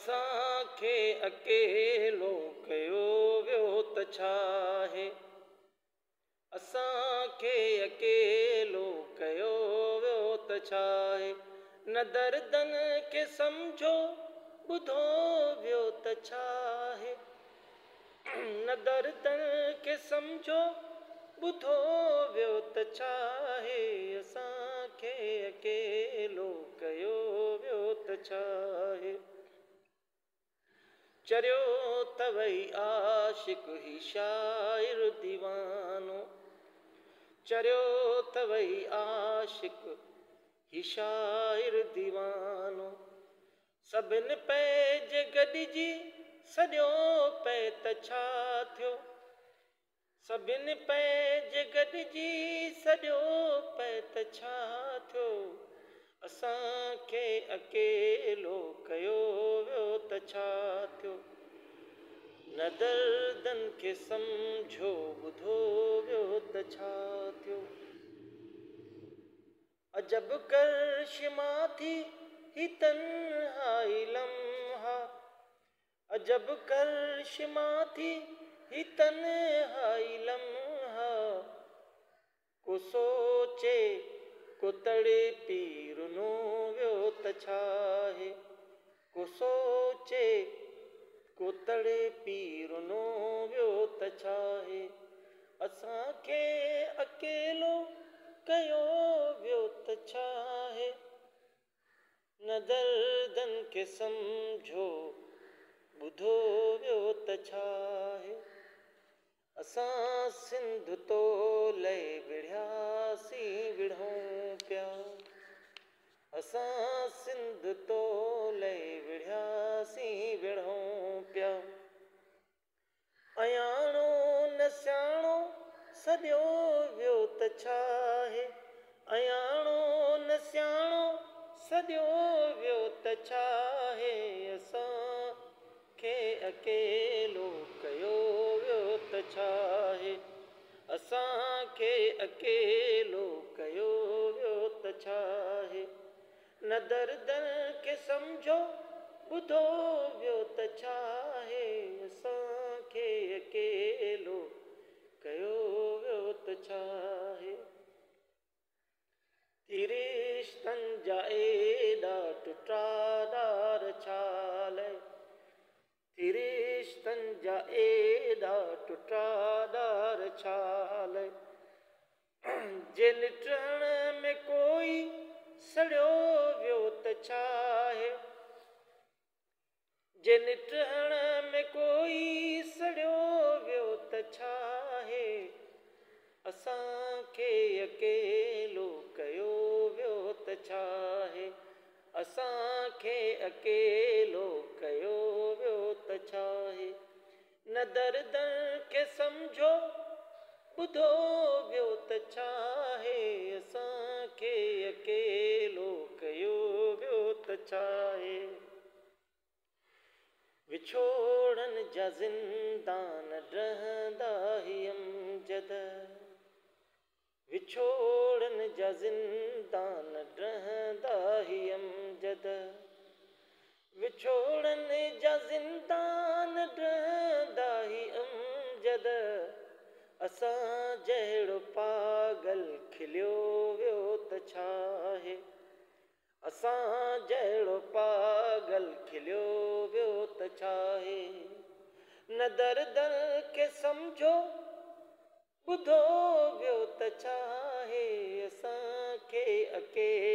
असांखे अकेलो कयो वियो त छा आहे। असांखे अकेलो कयो वियो त छा आहे। न दर्दनि खे सम्झो ॿुधो वियो त छा आहे। न दर्दनि खे सम्झो ॿुधो वियो त छा आहे। असांखे अकेलो कयो वियो त छा आहे। चरियो तवई आशिक ही शाइर दीवानो। चरियो तवई आशिक ही शाइर दीवानो। सभिनि पंहिंजे गॾिजी सॼो पए त छा थियो। सभिनि पंहिंजे गॾिजी सॼो पए त छा थियो। असांखे अकेलो कयो वियो त छा थियो। न दर्दनि खे सम्झो ॿुधो वियो त छा थियो। अजब करशिमा थी ही तन्हाई लम्हा। अजब करशिमा थी ही तन्हाई लम्हा। को सोचे को तड़पी रुनो वियो त छा आहे। को सोचे को तड़पी रुनो वियो त छा आहे। असांखे अकेलो कयो वियो त छा आहे। न दर्दनि खे सम्झो ॿुधो वियो त छा आहे। असां सिंध तो लए विढ़ियासीं विढ़ूं पिया। असां सिंध तो लए विढ़ियासीं विढ़ूं पिया। अयाणो न सियाणो सॼो वियो त छा आहे। अयाणो न सियाणो सॼो वियो त छा आहे। असांखे अकेलो कयो वियो त छा आहे। असांखे अकेलो कयो वियो त छा आहे। न दर्दनि खे सम्झो ॿुधो वियो त छा आहे। असांखे अकेलो कयो वियो त छा आहे। रिश्तनि जा एॾा टुटा ॾार छा लाइ। रिश्तनि जा एॾा टुटा ॾार छा लाइ। जे निटण में कोई सड़ियो वियो त छा आहे। जे निटण में कोई सड़ियो वियो त छा आहे। असांखे अकेलो कयो वियो त छा आहे। असांखे अकेलो कयो वियो त छा आहे। न दर्दनि खे सम्झो ॿुधो वियो त छा आहे। असांखे अकेलो कयो वियो त छा आहे। विछोड़नि जा ज़िंदान रहंदा ही अमजद। विछोड़नि जा ज़िंदान रहंदा ही अमजद। विछोड़नि जा ज़िंदान रहंदा ही अमजद। असां जहिड़ो पागल खिलियो वियो त छा आहे। असां जहिड़ो पागल खिलियो वियो त छा आहे। न दर्दनि खे सम्झो ॿुधो वियो त छा आहे। असांखे अकेलो